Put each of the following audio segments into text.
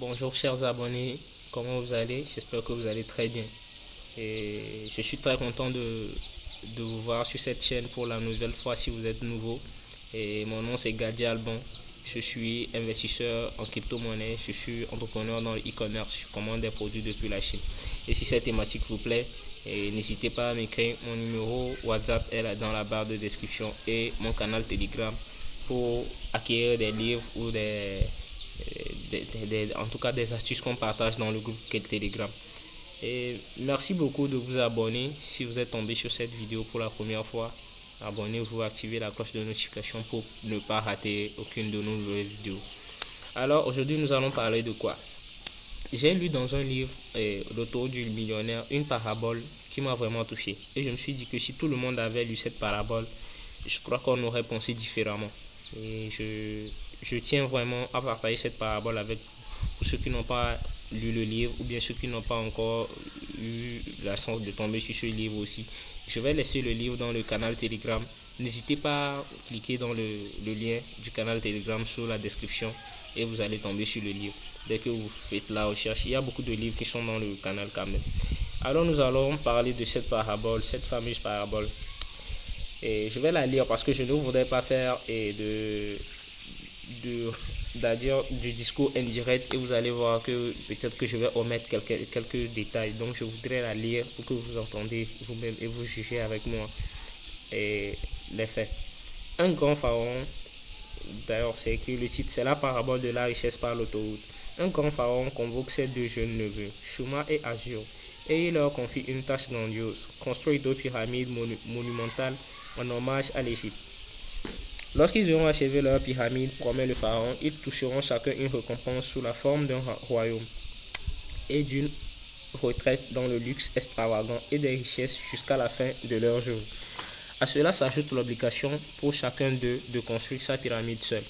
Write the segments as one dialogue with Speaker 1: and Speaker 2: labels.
Speaker 1: Bonjour chers abonnés, comment vous allez? J'espère que vous allez très bien. Et je suis très content de vous voir sur cette chaîne pour la nouvelle fois si vous êtes nouveau. Et mon nom c'est Gadi Alban. Je suis investisseur en crypto-monnaie, je suis entrepreneur dans le e-commerce, je commande des produits depuis la Chine. Et si cette thématique vous plaît, n'hésitez pas à m'écrire. Mon numéro WhatsApp est là dans la barre de description et mon canal Telegram pour acquérir des livres ou en tout cas des astuces qu'on partage dans le groupe Telegram. Et merci beaucoup de vous abonner. Si vous êtes tombé sur cette vidéo pour la première fois, abonnez-vous, activez la cloche de notification pour ne pas rater aucune de nos nouvelles vidéos. Alors aujourd'hui nous allons parler de quoi? J'ai lu dans un livre, L'auto du millionnaire, une parabole qui m'a vraiment touché. Et je me suis dit que si tout le monde avait lu cette parabole, je crois qu'on aurait pensé différemment. Et je tiens vraiment à partager cette parabole avec pour ceux qui n'ont pas lu le livre ou bien ceux qui n'ont pas encore eu la chance de tomber sur ce livre aussi. Je vais laisser le livre dans le canal Telegram. N'hésitez pas à cliquer dans le lien du canal Telegram sous la description et vous allez tomber sur le livre. Dès que vous faites la recherche, il y a beaucoup de livres qui sont dans le canal quand même. Alors nous allons parler de cette parabole, cette fameuse parabole. Et je vais la lire parce que je ne voudrais pas faire c'est-à-dire du discours indirect et vous allez voir que peut-être que je vais omettre quelques détails. Donc je voudrais la lire pour que vous entendez vous-même et vous jugez avec moi les faits. Un grand pharaon, d'ailleurs c'est écrit, le titre c'est la parabole de la richesse par l'autoroute. Un grand pharaon convoque ses deux jeunes neveux, Shuma et Azur, et il leur confie une tâche grandiose, construire deux pyramides monumentales en hommage à l'Égypte. Lorsqu'ils auront achevé leur pyramide, promet le pharaon, ils toucheront chacun une récompense sous la forme d'un royaume et d'une retraite dans le luxe extravagant et des richesses jusqu'à la fin de leur jour. À cela s'ajoute l'obligation pour chacun d'eux de construire sa pyramide seul.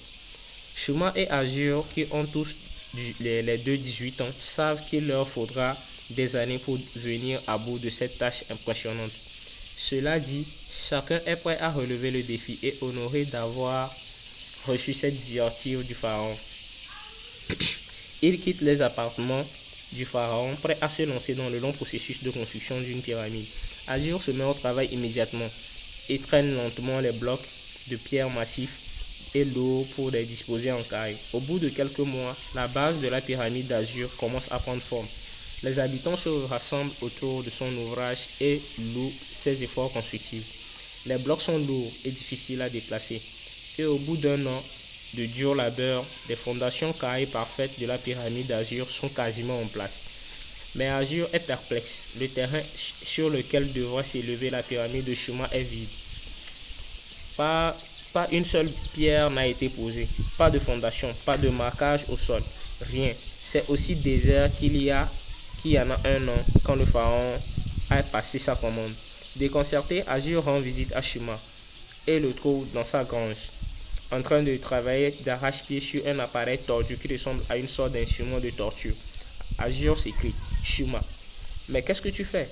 Speaker 1: Shuma et Azur, qui ont tous les deux 18 ans, savent qu'il leur faudra des années pour venir à bout de cette tâche impressionnante. Cela dit, chacun est prêt à relever le défi et honoré d'avoir reçu cette directive du pharaon. Ils quittent les appartements du pharaon, prêts à se lancer dans le long processus de construction d'une pyramide. Azur se met au travail immédiatement et traîne lentement les blocs de pierre massifs et lourds pour les disposer en carré. Au bout de quelques mois, la base de la pyramide d'Azur commence à prendre forme. Les habitants se rassemblent autour de son ouvrage et louent ses efforts constructifs. Les blocs sont lourds et difficiles à déplacer. Et au bout d'un an de dur labeur, les fondations carrées parfaites de la pyramide d'Azur sont quasiment en place. Mais Azur est perplexe. Le terrain sur lequel devra s'élever la pyramide de Shuma est vide. Pas une seule pierre n'a été posée. Pas de fondation, pas de marquage au sol. Rien. C'est aussi désert qu'il y en a un an quand le pharaon a passé sa commande. Déconcerté, Azur rend visite à Shuma et le trouve dans sa grange, en train de travailler d'arrache-pied sur un appareil tordu qui ressemble à une sorte d'instrument de torture. Azur s'écrie, Shuma, mais qu'est-ce que tu fais?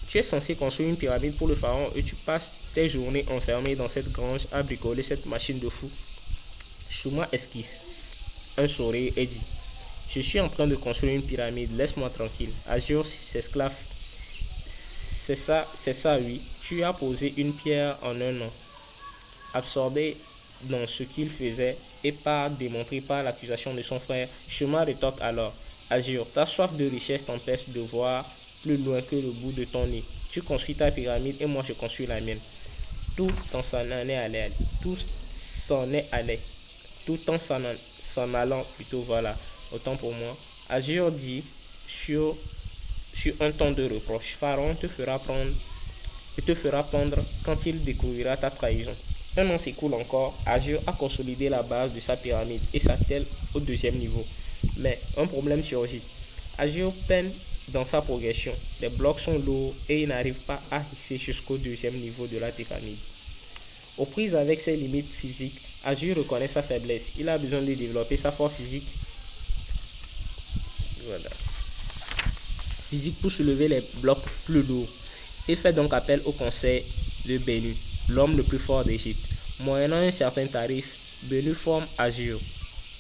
Speaker 1: Tu es censé construire une pyramide pour le pharaon et tu passes tes journées enfermé dans cette grange à bricoler cette machine de fou. Shuma esquisse un sourire et dit, je suis en train de construire une pyramide, laisse-moi tranquille. Azur s'esclave. C'est ça, oui. Tu as posé une pierre en un an. Absorbé dans ce qu'il faisait et pas démontré par l'accusation de son frère, Shuma rétorque alors. Azur, ta soif de richesse t'empêche de voir plus loin que le bout de ton nez. Tu construis ta pyramide et moi je construis la mienne. Tout en s'en allait. Tout en s'en allant plutôt, voilà. Autant pour moi. Azur dit sur un ton de reproche, Pharaon te fera pendre quand il découvrira ta trahison. Un an s'écoule encore, Azur a consolidé la base de sa pyramide et s'attelle au deuxième niveau. Mais un problème surgit. Azur peine dans sa progression. Les blocs sont lourds et il n'arrive pas à hisser jusqu'au deuxième niveau de la pyramide. Aux prises avec ses limites physiques, Azur reconnaît sa faiblesse. Il a besoin de développer sa force physique. Voilà. Physique pour soulever les blocs plus lourds. Il fait donc appel au conseil de Benu, l'homme le plus fort d'Égypte. Moyennant un certain tarif, Benu forme Azur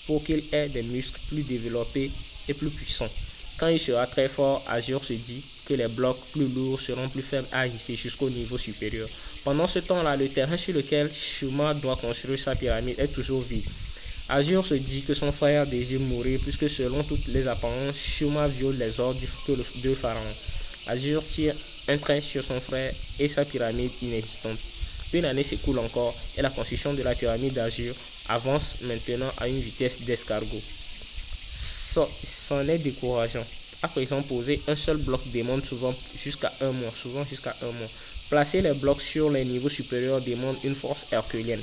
Speaker 1: pour qu'il ait des muscles plus développés et plus puissant. Quand il sera très fort, Azure se dit que les blocs plus lourds seront plus faibles à hisser jusqu'au niveau supérieur. Pendant ce temps-là, le terrain sur lequel Shuma doit construire sa pyramide est toujours vide. Azure se dit que son frère désire mourir puisque selon toutes les apparences, Shuma viole les ordres de Pharaon. Azure tire un trait sur son frère et sa pyramide inexistante. Une année s'écoule encore et la construction de la pyramide d'Azure avance maintenant à une vitesse d'escargot. C'en est décourageant. À présent, poser un seul bloc demande souvent jusqu'à un mois. Placer les blocs sur les niveaux supérieurs demande une force herculéenne.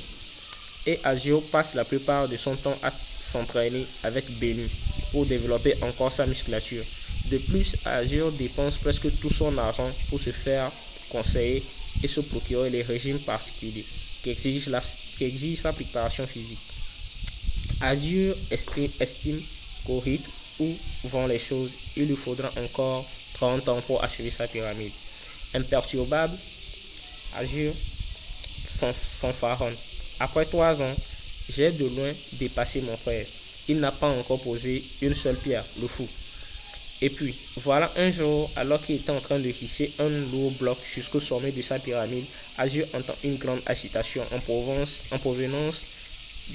Speaker 1: Et Azure passe la plupart de son temps à s'entraîner avec Bennu pour développer encore sa musculature. De plus, Azure dépense presque tout son argent pour se faire conseiller et se procurer les régimes particuliers qui exigent sa préparation physique. Azure estime qu'au rythme où vont les choses, il lui faudra encore 30 ans pour achever sa pyramide. Imperturbable, Azure fanfaronne. Après 3 ans, j'ai de loin dépassé mon frère. Il n'a pas encore posé une seule pierre, le fou. Et puis, voilà un jour, alors qu'il était en train de hisser un lourd bloc jusqu'au sommet de sa pyramide, Azure entend une grande agitation en provenance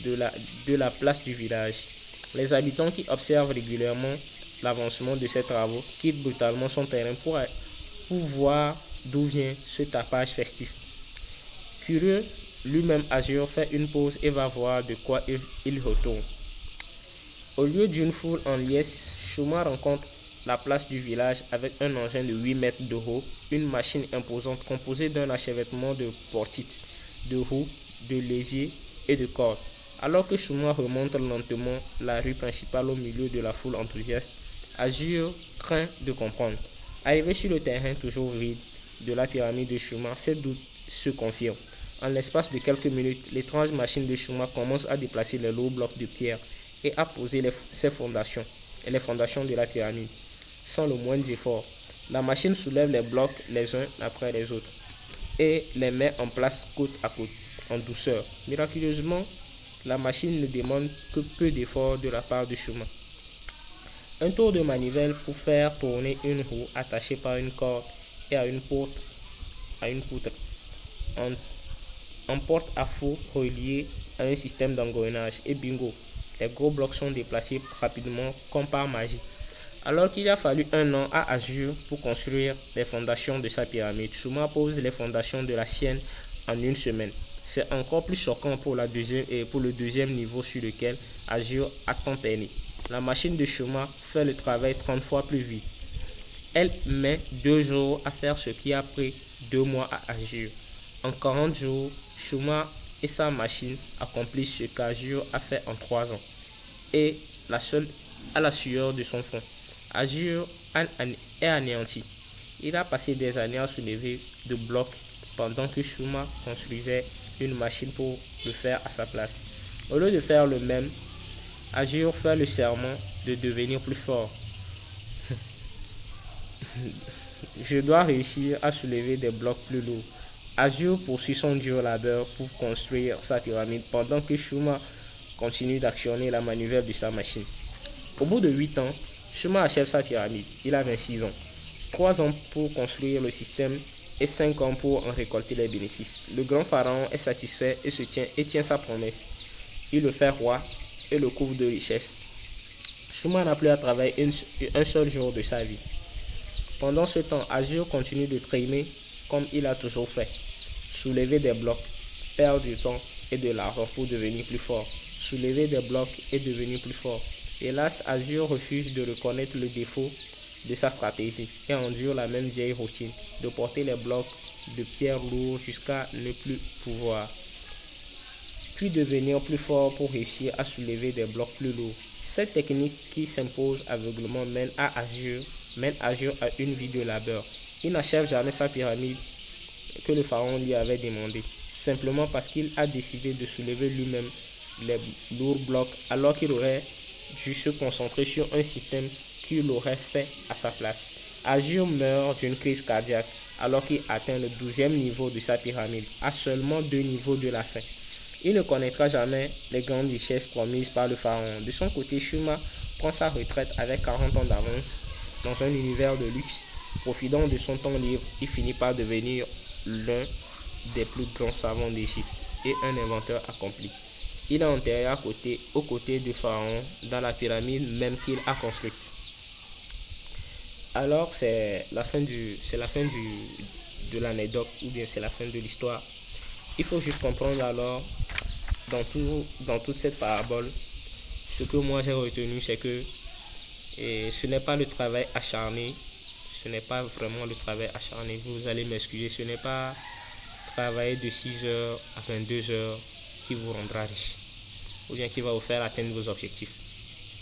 Speaker 1: de la place du village. Les habitants qui observent régulièrement l'avancement de ces travaux quittent brutalement son terrain pour voir d'où vient ce tapage festif. Curieux, lui-même Azure fait une pause et va voir de quoi il retourne. Au lieu d'une foule en liesse, Shuma rencontre la place du village avec un engin de 8 mètres de haut, une machine imposante composée d'un achèvement de portiques, de roues, de leviers et de cordes. Alors que Shuma remonte lentement la rue principale au milieu de la foule enthousiaste, Azure craint de comprendre. Arrivé sur le terrain toujours vide de la pyramide de Shuma, ses doutes se confirment. En l'espace de quelques minutes, l'étrange machine de Shuma commence à déplacer les lourds blocs de pierre et à poser ses fondations et les fondations de la pyramide. Sans le moindre effort, la machine soulève les blocs les uns après les autres et les met en place côte à côte, en douceur. Miraculeusement, la machine ne demande que peu d'efforts de la part de Shuma. Un tour de manivelle pour faire tourner une roue attachée par une corde et à une poutre en porte-à-faux relié à un système d'engrenage et bingo, les gros blocs sont déplacés rapidement comme par magie. Alors qu'il a fallu 1 an à Azure pour construire les fondations de sa pyramide, Shuma pose les fondations de la sienne en 1 semaine. C'est encore plus choquant pour le deuxième niveau sur lequel Azure a tant peiné. La machine de Shuma fait le travail 30 fois plus vite. Elle met 2 jours à faire ce qui a pris 2 mois à Azure. En 40 jours, Shuma et sa machine accomplissent ce qu'Azure a fait en 3 ans. Et la seule à la sueur de son front. Azure est anéanti. Il a passé des années à soulever de blocs pendant que Shuma construisait une machine pour le faire à sa place. Au lieu de faire le même, Azure fait le serment de devenir plus fort. Je dois réussir à soulever des blocs plus lourds. Azure poursuit son dur labeur pour construire sa pyramide pendant que Shuma continue d'actionner la manivelle de sa machine. Au bout de 8 ans, Shuma achève sa pyramide. Il a 26 ans. 3 ans pour construire le système et 5 ans pour en récolter les bénéfices. Le grand pharaon est satisfait et tient sa promesse. Il le fait roi et le couvre de richesses. Shuma n'a plus à travailler un seul jour de sa vie. Pendant ce temps, Azure continue de traîner comme il a toujours fait. Soulever des blocs, perdre du temps et de l'argent pour devenir plus fort. Soulever des blocs et devenir plus fort. Hélas, Azure refuse de reconnaître le défaut de sa stratégie et endure la même vieille routine de porter les blocs de pierre lourds jusqu'à ne plus pouvoir, puis devenir plus fort pour réussir à soulever des blocs plus lourds. Cette technique qui s'impose aveuglément mène Azure à une vie de labeur. Il n'achève jamais sa pyramide que le pharaon lui avait demandé, simplement parce qu'il a décidé de soulever lui-même les lourds blocs alors qu'il aurait dû se concentrer sur un système qui l'aurait fait à sa place. Azure meurt d'une crise cardiaque alors qu'il atteint le 12e niveau de sa pyramide, à seulement 2 niveaux de la fin. Il ne connaîtra jamais les grandes richesses promises par le pharaon. De son côté, Shuma prend sa retraite avec 40 ans d'avance dans un univers de luxe. Profitant de son temps libre, il finit par devenir l'un des plus grands savants d'Égypte et un inventeur accompli. Il est enterré aux côtés de Pharaon dans la pyramide même qu'il a construite. Alors c'est la fin de l'anecdote ou bien c'est la fin de l'histoire. Il faut juste comprendre alors dans toute cette parabole, ce que moi j'ai retenu, c'est que ce n'est pas le travail acharné, ce n'est pas vraiment le travail acharné, vous allez m'excuser, ce n'est pas travailler de 6 heures à 22 heures qui vous rendra riche ou bien qui va vous faire atteindre vos objectifs.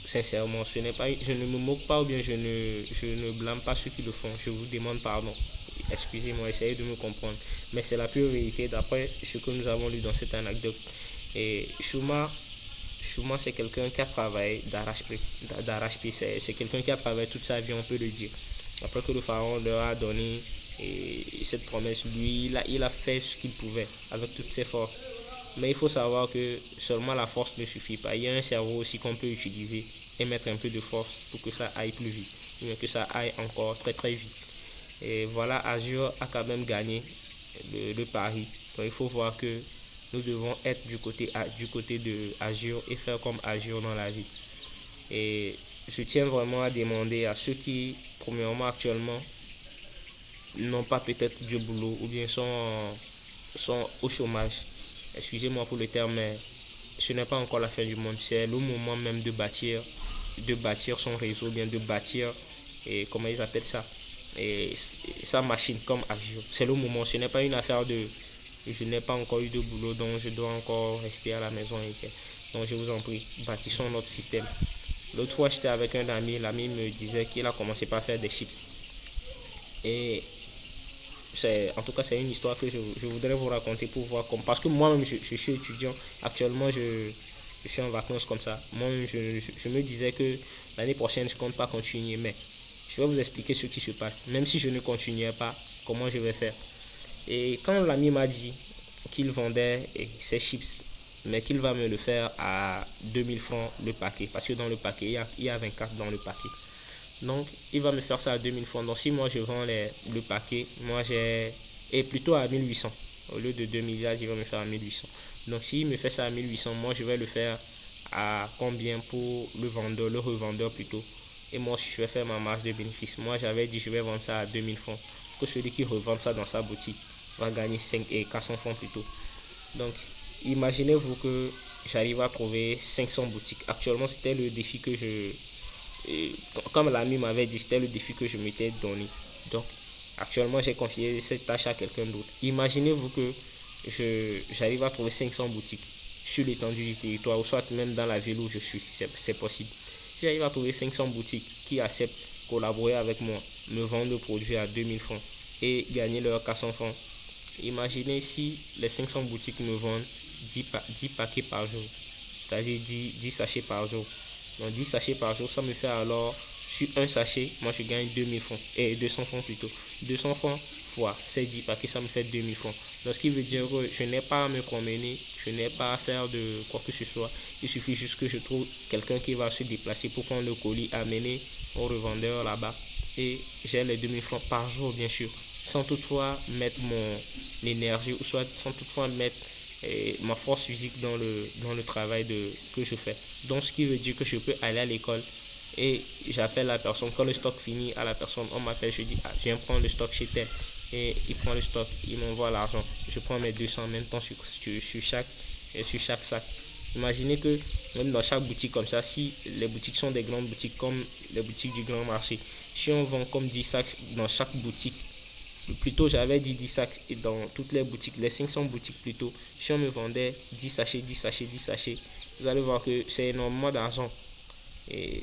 Speaker 1: Sincèrement, je ne me moque pas ou bien je ne blâme pas ceux qui le font, je vous demande pardon. Excusez-moi, essayez de me comprendre. Mais c'est la pure vérité d'après ce que nous avons lu dans cette anecdote. Et Shuma, c'est quelqu'un qui a travaillé d'arrache-pied. C'est quelqu'un qui a travaillé toute sa vie, on peut le dire. Après que le pharaon leur a donné cette promesse, lui, il a fait ce qu'il pouvait avec toutes ses forces. Mais il faut savoir que seulement la force ne suffit pas. Il y a un cerveau aussi qu'on peut utiliser et mettre un peu de force pour que ça aille plus vite, ou que ça aille encore très très vite. Et voilà, Azure a quand même gagné le pari. Donc il faut voir que nous devons être du côté de Azure et faire comme Azure dans la vie. Et je tiens vraiment à demander à ceux qui, premièrement actuellement, n'ont pas peut-être du boulot ou bien sont au chômage. Excusez-moi pour le terme, mais ce n'est pas encore la fin du monde. C'est le moment même de bâtir son réseau, bien de bâtir, et comment ils appellent ça, et sa machine comme Azure. C'est le moment, ce n'est pas une affaire de je n'ai pas encore eu de boulot donc je dois encore rester à la maison. Donc je vous en prie, bâtissons notre système. L'autre fois j'étais avec un ami, l'ami me disait qu'il a commencé par faire des chips. Et en tout cas c'est une histoire que je voudrais vous raconter pour voir comme, parce que moi-même je suis étudiant actuellement, je suis en vacances comme ça. Moi-même je me disais que l'année prochaine je compte pas continuer, mais je vais vous expliquer ce qui se passe. Même si je ne continuais pas, comment je vais faire. Et quand l'ami m'a dit qu'il vendait ses chips, mais qu'il va me le faire à 2000 francs le paquet, parce que dans le paquet, il y a 24 dans le paquet. Donc, il va me faire ça à 2000 francs. Donc, si moi je vends le paquet, moi j'ai. Et plutôt à 1800. Au lieu de 2000, il va me faire à 1800. Donc, s'il me fait ça à 1800, moi je vais le faire à combien pour le revendeur plutôt. Et moi, je vais faire ma marge de bénéfice. Moi, j'avais dit je vais vendre ça à 2000 francs. Que celui qui revend ça dans sa boutique va gagner 5 et 400 francs plutôt. Donc, imaginez-vous que j'arrive à trouver 500 boutiques. Actuellement, c'était le défi que comme l'ami m'avait dit, c'était le défi que je m'étais donné. Donc, actuellement, j'ai confié cette tâche à quelqu'un d'autre. Imaginez-vous que j'arrive à trouver 500 boutiques sur l'étendue du territoire, ou soit même dans la ville où je suis. C'est possible. Si j'arrive à trouver 500 boutiques qui acceptent collaborer avec moi, me vendre le produit à 2000 francs et gagner leurs 400 francs. Imaginez si les 500 boutiques me vendent 10 paquets par jour, c'est-à-dire 10 sachets par jour. Donc 10 sachets par jour, ça me fait alors, sur un sachet, moi je gagne 2000 francs, et 200 francs plutôt. 200 francs fois ces 10 paquets, ça me fait 2000 francs. Donc ce qui veut dire que je n'ai pas à me promener, je n'ai pas à faire de quoi que ce soit. Il suffit juste que je trouve quelqu'un qui va se déplacer pour prendre le colis, amener au revendeur là-bas. Et j'ai les 2000 francs par jour, bien sûr, sans toutefois mettre mon énergie, ou soit sans toutefois mettre ma force physique dans le travail que je fais. Donc ce qui veut dire que je peux aller à l'école et j'appelle la personne. Quand le stock finit, à la personne, on m'appelle, je dis viens prendre le stock chez tel. Et il prend le stock, il m'envoie l'argent. Je prends mes 200 en même temps sur chaque sac. Imaginez que même dans chaque boutique comme ça, si les boutiques sont des grandes boutiques comme les boutiques du grand marché, si on vend comme 10 sacs dans chaque boutique, plutôt j'avais dit 10 sacs dans toutes les boutiques, les 500 boutiques plutôt, si on me vendait 10 sachets, 10 sachets, 10 sachets, vous allez voir que c'est énormément d'argent. Et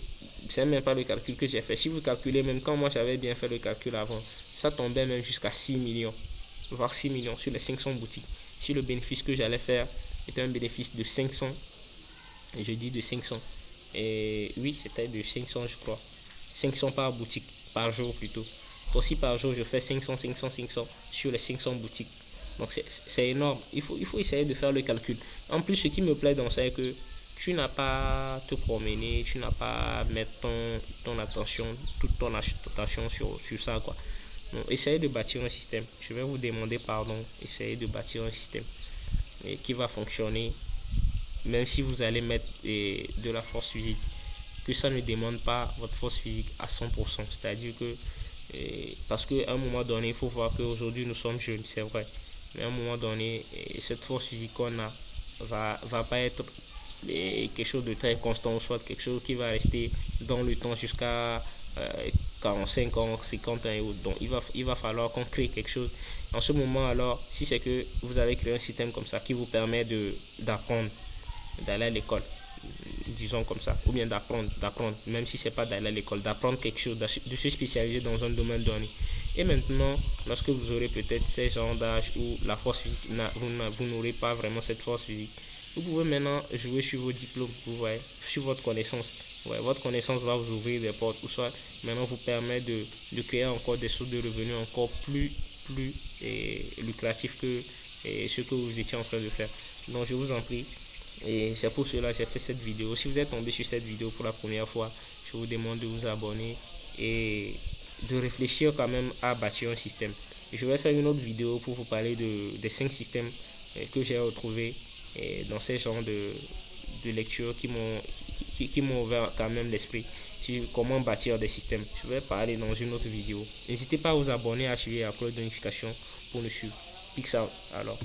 Speaker 1: c'est même pas le calcul que j'ai fait. Si vous calculez, même quand moi j'avais bien fait le calcul avant, ça tombait même jusqu'à 6 millions, voire 6 millions sur les 500 boutiques. Si le bénéfice que j'allais faire était un bénéfice de 500, et je dis de 500, et oui, c'était de 500 je crois, 500 par boutique, par jour plutôt. Donc si par jour je fais 500 sur les 500 boutiques, donc c'est énorme. Il faut essayer de faire le calcul. En plus, ce qui me plaît dans ça, c'est que tu n'as pas à te promener, tu n'as pas à mettre ton attention, toute ton attention sur ça, quoi. Donc, essayez de bâtir un système. Je vais vous demander pardon. Essayez de bâtir un système qui va fonctionner, même si vous allez mettre de la force physique, que ça ne demande pas votre force physique à 100%. C'est-à-dire que, parce qu'à un moment donné, il faut voir qu'aujourd'hui nous sommes jeunes, c'est vrai. Mais à un moment donné, cette force physique qu'on a va pas être quelque chose de très constant, soit quelque chose qui va rester dans le temps jusqu'à 45 ans, 50 ans et autres. Donc il va falloir qu'on crée quelque chose. En ce moment, alors, si c'est que vous avez créé un système comme ça qui vous permet d'apprendre, d'aller à l'école, disons comme ça, ou bien d'apprendre, même si c'est pas d'aller à l'école, d'apprendre quelque chose, de se spécialiser dans un domaine donné. Et maintenant, lorsque vous aurez peut-être ces gens d'âge où la force physique, vous n'aurez pas vraiment cette force physique, vous pouvez maintenant jouer sur vos diplômes, vous voyez, sur votre connaissance. Ouais, votre connaissance va vous ouvrir des portes, ou soit maintenant vous permet de créer encore des sources de revenus encore plus lucratifs que ce que vous étiez en train de faire. Donc je vous en prie, et c'est pour cela que j'ai fait cette vidéo. Si vous êtes tombé sur cette vidéo pour la première fois, je vous demande de vous abonner et de réfléchir quand même à bâtir un système. Je vais faire une autre vidéo pour vous parler des 5 systèmes que j'ai retrouvés dans ces genres de lectures qui m'ont ouvert quand même l'esprit sur comment bâtir des systèmes. Je vais parler dans une autre vidéo. N'hésitez pas à vous abonner, à activer la cloche de notification pour le suivre. Peace out alors.